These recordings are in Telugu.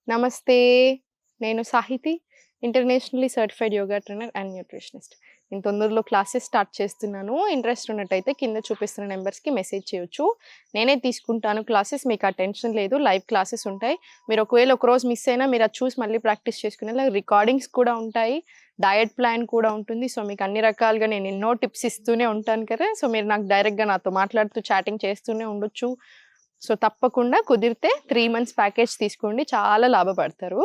నమస్తే. నేను Sahithi. Internationally certified yoga trainer and nutritionist. నేను తొందరలో క్లాసెస్ స్టార్ట్ చేస్తున్నాను. ఇంట్రెస్ట్ ఉన్నట్టయితే కింద చూపిస్తున్న నెంబర్స్‌కి మెసేజ్ చేయొచ్చు. నేనే తీసుకుంటాను క్లాసెస్. మీకు ఆ టెన్షన్ లేదు. లైవ్ క్లాసెస్ ఉంటాయి. మీరు ఒకవేళ ఒకరోజు మిస్ అయినా మీరు అది చూసి మళ్ళీ ప్రాక్టీస్ చేసుకునేలా రికార్డింగ్స్ కూడా ఉంటాయి. డయట్ ప్లాన్ కూడా ఉంటుంది. సో, మీకు అన్ని రకాలుగా నేను ఎన్నో టిప్స్ ఇస్తూనే ఉంటాను కదా! సో, మీరు నాకు డైరెక్ట్‌గా నాతో మాట్లాడుతూ చాటింగ్ చేస్తూనే ఉండొచ్చు. సో, తప్పకుండా కుదిరితే 3 మంత్స్ ప్యాకేజ్ తీసుకోండి. చాలా లాభపడతారు.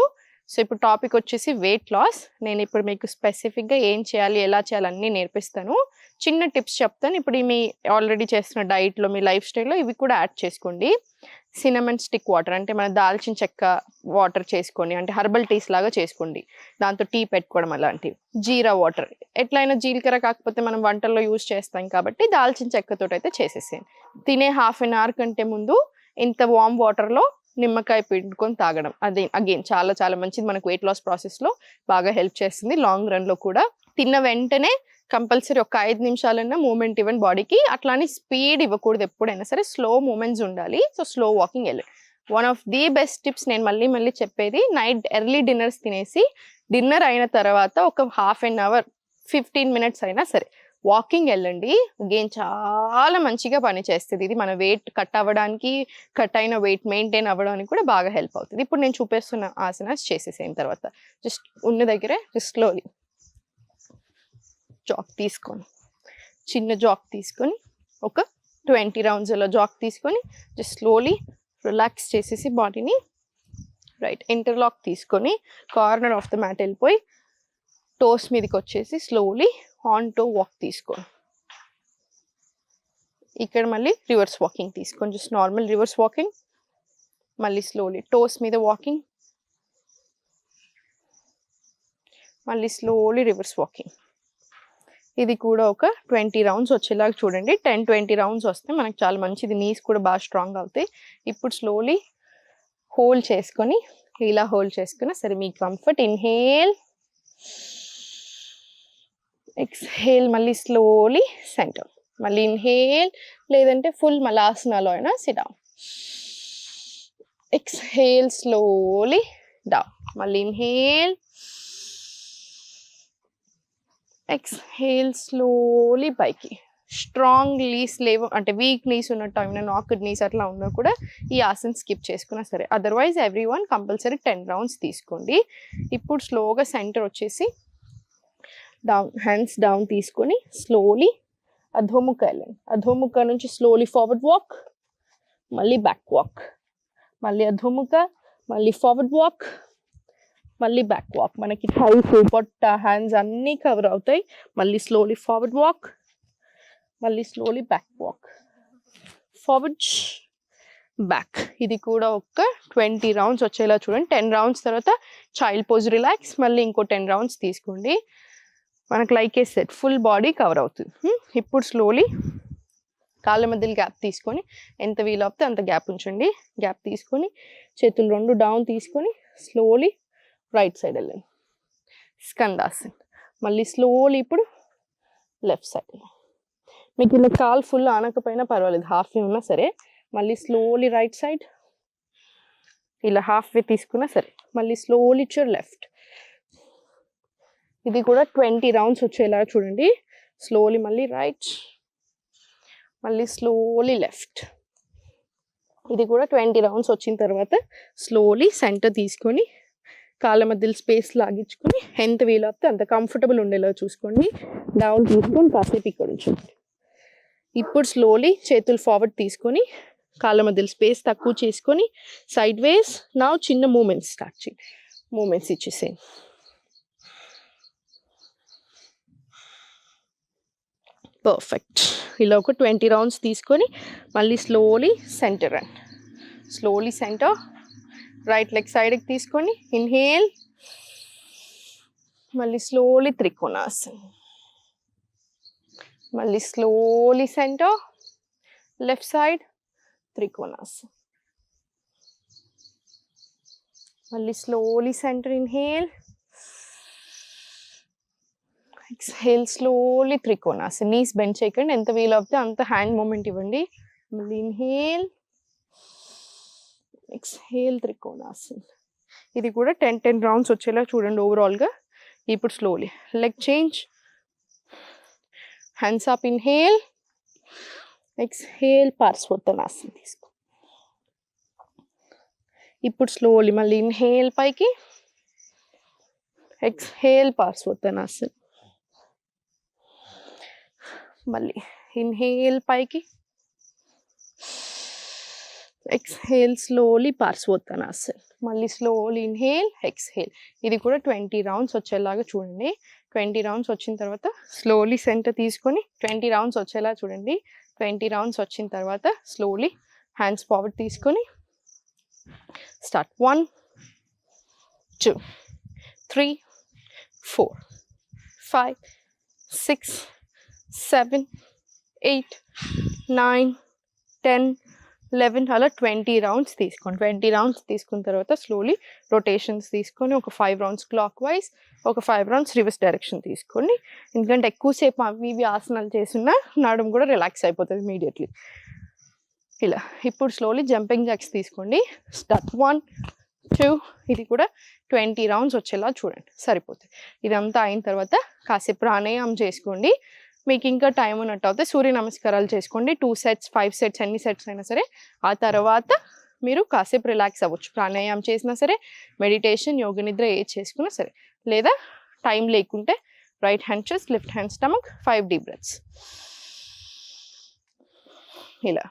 సో, ఇప్పుడు టాపిక్ వచ్చేసి వెయిట్ లాస్. నేనిప్పుడు మీకు స్పెసిఫిక్‌గా ఏం చేయాలి, ఎలా చేయాలి అన్నీ నేర్పిస్తాను. చిన్న టిప్స్ చెప్తాను. ఇప్పుడు ఈ మీ ఆల్రెడీ చేస్తున్న డైట్‌లో, మీ లైఫ్ స్టైల్‌లో ఇవి కూడా యాడ్ చేసుకోండి. సినమన్ స్టిక్ వాటర్ అంటే మన దాల్చిన చెక్క వాటర్ చేసుకొని అంటే హెర్బల్ టీస్ లాగా చేసుకోండి. దాంతో టీ పెట్టుకోవడం అలాంటివి. జీరా వాటర్ ఎట్లైనా జీలకర్ర కాకపోతే మనం వంటల్లో యూజ్ చేస్తాం కాబట్టి దాల్చిన చెక్కతోటైతే చేసేసేయండి. తినే హాఫ్ అన్ అవర్ కంటే ముందు ఇంత వార్మ్ వాటర్‌లో నిమ్మకాయ పిండుకొని తాగడం. అది అగైన్ చాలా చాలా మంచిది. మనకు వెయిట్ లాస్ ప్రాసెస్‌లో బాగా హెల్ప్ చేస్తుంది. లాంగ్ రన్‌లో కూడా. తిన్న వెంటనే కంపల్సరీ ఒక 5 నిమిషాలన్నా మూవ్‌మెంట్ ఇవ్వండి బాడీకి. అట్లా అని స్పీడ్ ఇవ్వకూడదు ఎప్పుడైనా సరే. స్లో మూవ్‌మెంట్స్ ఉండాలి. సో, స్లో వాకింగ్ ఎళ్ళండి. One of the best tips నేను మళ్ళీ మళ్ళీ చెప్పేది నైట్ ఎర్లీ డిన్నర్స్ తినేసి, డిన్నర్ అయిన తర్వాత ఒక హాఫ్ అన్ అవర్, 15 మినిట్స్ అయినా సరే వాకింగ్ ఎళ్ళండి. అగైన్ చాలా మంచిగా పనిచేస్తది. ఇది మన వెయిట్ కట్ అవ్వడానికి, కట్ అయిన వెయిట్ మెయింటైన్ అవ్వడానికి కూడా బాగా హెల్ప్ అవుతది. ఇప్పుడు నేను చూపిస్తున్న ఆసనాస్ చేసేసిన తర్వాత జస్ట్ ఉన్న దగ్గరే జస్ట్ స్లోలీ జాక్ తీసుకొని, చిన్న జాక్ తీసుకొని ఒక 20 రౌండ్స్ అలా జాక్ తీసుకొని జస్ట్ స్లోలీ రిలాక్స్ చేసేసి బాడీని రైట్ ఇంటర్లాక్ తీసుకొని కార్నర్ ఆఫ్ ద మ్యాట్ వెళ్ళిపోయి టోస్ మీదకి వచ్చేసి స్లోలీ ఆన్ టో వాక్ తీసుకోండి. ఇక్కడ మళ్ళీ రివర్స్ వాకింగ్ తీసుకోండి. Just normal reverse walking. మళ్ళీ స్లోలీ టోస్ మీద వాకింగ్. మళ్ళీ స్లోలీ రివర్స్ వాకింగ్. ఇది కూడా ఒక 20 రౌండ్స్ వచ్చేలాగా చూడండి. 10-20 రౌండ్స్ వస్తే మనకు చాలా మంచిది. నీస్ కూడా బాగా స్ట్రాంగ్ అవుతాయి. ఇప్పుడు స్లోలీ హోల్డ్ చేసుకొని ఇలా హోల్డ్ చేసుకుని సరే మీ కంఫర్ట్ ఇన్హేల్, ఎక్స్హేల్, మళ్ళీ స్లోలీ సెంటర్. మళ్ళీ ఇన్హేల్ లేదంటే ఫుల్ మలాసనాలో అయినా SIT down. Exhale slowly down. మళ్ళీ ఇన్హేల్, ఎక్స్హేల్ స్లోలీ పైకి. స్ట్రాంగ్ నీస్ లేవు అంటే వీక్ నీస్ ఉన్నట్టు ఏమైనా నాక్డ్ నీస్ అట్లా ఉన్నా కూడా ఈ ఆసన్ స్కిప్ చేసుకున్నా సరే. Otherwise every one compulsory 10 rounds తీసుకోండి. ఇప్పుడు స్లోగా సెంటర్ వచ్చేసి డౌన్, హ్యాండ్స్ డౌన్ తీసుకొని స్లోలీ అధోముఖ వెళ్ళండి. అధోముఖ నుంచి స్లోలీ ఫార్వర్డ్ వాక్, మళ్ళీ బ్యాక్ వాక్, మళ్ళీ అధోముఖ, మళ్ళీ ఫార్వర్డ్ వాక్, మళ్ళీ బ్యాక్ వాక్. మనకి థైస్, పొట్ట, హ్యాండ్స్ అన్నీ కవర్ అవుతాయి. మళ్ళీ స్లోలీ ఫార్వర్డ్ వాక్, మళ్ళీ slowly back walk, forward back. ఇది కూడా ఒక 20 రౌండ్స్ వచ్చేలా చూడండి. 10 రౌండ్స్ తర్వాత చైల్డ్ పోజ్ రిలాక్స్. మళ్ళీ ఇంకో 10 రౌండ్స్ తీసుకోండి. మనకు లైక్ ఏ సెట్ ఫుల్ బాడీ కవర్ అవుతుంది. ఇప్పుడు స్లోలీ కాళ్ళ మధ్యలో గ్యాప్ తీసుకొని ఎంత వీలు అవుతే అంత గ్యాప్ ఉంచండి. గ్యాప్ తీసుకొని చేతులు రెండు డౌన్ తీసుకొని స్లోలీ రైట్ సైడ్ వెళ్ళండి. స్కందాసన్. మళ్ళీ స్లోలీ ఇప్పుడు లెఫ్ట్ సైడ్. మీకు ఇలా కాలు ఫుల్ ఆనకపోయినా పర్వాలేదు, హాఫ్ వే ఉన్నా సరే. మళ్ళీ స్లోలీ రైట్ సైడ్, ఇలా హాఫ్ వే తీసుకున్నా సరే. మళ్ళీ స్లోలీ టు లెఫ్ట్. ఇది కూడా 20 రౌండ్స్ వచ్చేలా చూడండి. స్లోలీ మళ్ళీ రైట్, మళ్ళీ స్లోలీ లెఫ్ట్. ఇది కూడా 20 రౌండ్స్ వచ్చిన తర్వాత స్లోలీ సెంటర్ తీసుకొని కాళ్ళ మధ్యలో స్పేస్ లాగించుకొని ఎంత వీలు అవుతే అంత కంఫర్టబుల్ ఉండేలా చూసుకోండి. డౌన్ తీసుకొని కాసేపు ఇక్కడ ఉంచండి. ఇప్పుడు స్లోలీ చేతులు ఫార్వర్డ్ తీసుకొని కాళ్ళ మధ్యలో స్పేస్ తక్కువ చేసుకొని సైడ్ వేస్ నా చిన్న మూమెంట్స్ స్టార్ట్ చేయండి. మూమెంట్స్ ఇచ్చేసేయండి. పర్ఫెక్ట్. ఇలా ఒక 20 రౌండ్స్ తీసుకొని మళ్ళీ స్లోలీ సెంటర్ రండి. Slowly centre. రైట్ లెగ్ సైడ్కి తీసుకొని ఇన్హేల్, మళ్ళీ స్లోలీ త్రికోణాసన్. మళ్ళీ slowly centre, left side Trikonasan. మళ్ళీ slowly centre inhale, exhale slowly Trikonasan. Knees bend చేయకండి, ఎంత వీలు అవుతే అంత హ్యాండ్ మూమెంట్ ఇవ్వండి. మళ్ళీ ఇన్హేల్, ఎక్స్హేల్ త్రికోణాసన్. ఇది కూడా 10 రౌండ్స్ వచ్చేలా చూడండి ఓవరాల్గా. ఇప్పుడు slowly leg change, hands up, inhale, exhale, Parsvottanasana తీసుకో. ఇప్పుడు స్లోలీ మళ్ళీ ఇన్హేల్ పైకి, ఎక్స్హేల్, పార్శ్వోత్తనాసన. మళ్ళీ ఇన్హేల్ పైకి, ఎక్స్హేల్ స్లోలీ, పార్శ్వోత్తనాసన. మళ్ళీ స్లోలీ ఇన్హేల్, ఎక్స్హేల్. ఇది కూడా 20 రౌండ్స్ వచ్చేలాగా చూడండి. 20 రౌండ్స్ వచ్చిన తర్వాత స్లోలీ సెంటర్ తీసుకొని 20 రౌండ్స్ వచ్చేలా చూడండి. 20 రౌండ్స్ వచ్చిన తర్వాత స్లోలీ హ్యాండ్స్ ఫార్వర్డ్ తీసుకొని స్టార్ట్. 1 2 3 4 5 6 7 8 9 10 11 అలా 20 రౌండ్స్ తీసుకోండి. 20 రౌండ్స్ తీసుకున్న తర్వాత స్లోలీ రొటేషన్స్ తీసుకొని ఒక 5 రౌండ్స్ క్లాక్ వైజ్, ఒక 5 రౌండ్స్ రివర్స్ డైరెక్షన్ తీసుకోండి. ఎందుకంటే ఎక్కువసేపు అవి ఇవి ఆసనాలు చేస్తున్నా నడుము కూడా రిలాక్స్ అయిపోతుంది ఇమీడియట్లీ. ఇలా ఇప్పుడు స్లోలీ జంపింగ్ జాక్స్ తీసుకోండి. స్టార్ట్. 1 2. ఇది కూడా 20 రౌండ్స్ వచ్చేలా చూడండి, సరిపోతుంది. ఇదంతా అయిన తర్వాత కాసేపు ప్రాణాయామం చేసుకోండి. మీకు ఇంకా టైం ఉన్నట్టు అయితే సూర్య నమస్కారాలు చేసుకోండి. 2 సెట్స్ 5 సెట్స్ ఎన్ని సెట్స్ అయినా సరే. ఆ తర్వాత మీరు కాసేపు రిలాక్స్ అవ్వచ్చు. ప్రాణాయామం చేసినా సరే, మెడిటేషన్, యోగ నిద్ర ఏది చేసుకున్నా సరే. లేదా టైం లేకుంటే right hand chest, left hand stomach, 5 deep breaths. ఇలా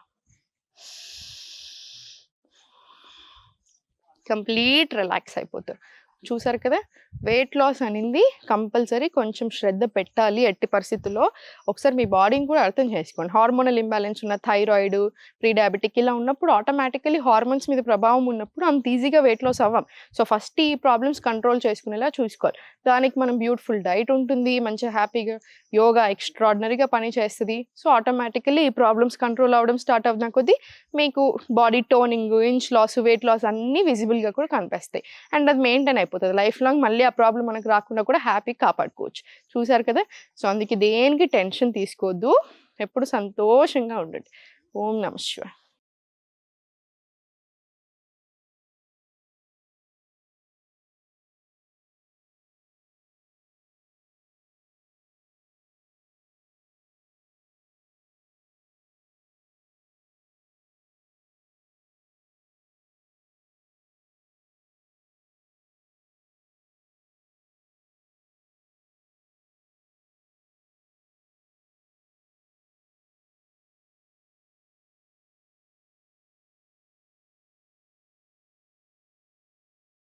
కంప్లీట్ రిలాక్స్ అయిపోతారు. చూసారు కదా, వెయిట్ లాస్ అనేది కంపల్సరీ కొంచెం శ్రద్ధ పెట్టాలి ఎట్టి పరిస్థితుల్లో. ఒకసారి మీ బాడీని కూడా అర్థం చేసుకోండి. హార్మోనల్ ఇంబ్యాలెన్స్ ఉన్న థైరాయిడ్, ప్రీ డయాబెటిక్ ఇలా ఉన్నప్పుడు ఆటోమేటికలీ హార్మోన్స్ మీద ప్రభావం ఉన్నప్పుడు అంత ఈజీగా వెయిట్ లాస్ అవ్వం. సో ఫస్ట్ ఈ ప్రాబ్లమ్స్ కంట్రోల్ చేసుకునేలా చూసుకోవాలి. దానికి మనం బ్యూటిఫుల్ డైట్ ఉంటుంది, మంచిగా హ్యాపీగా యోగా ఎక్స్ట్రాడినరీగా పని చేస్తుంది. సో ఆటోమేటికలీ ఈ ప్రాబ్లమ్స్ కంట్రోల్ అవ్వడం స్టార్ట్ అవుతున్న కొద్దీ మీకు body toning, inch loss, weight loss అన్నీ విజిబుల్గా కూడా కనిపిస్తాయి. అండ్ అది మెయింటైన్ అయిపోతుంది లైఫ్ లాంగ్. మళ్ళీ ఆ ప్రాబ్లం మనకు రాకుండా కూడా హ్యాపీగా కాపాడుకోవచ్చు. చూసారు కదా. సో అందుకే దేనికి టెన్షన్ తీసుకోవద్దు, ఎప్పుడు సంతోషంగా ఉండండి. ఓం నమః శివాయ.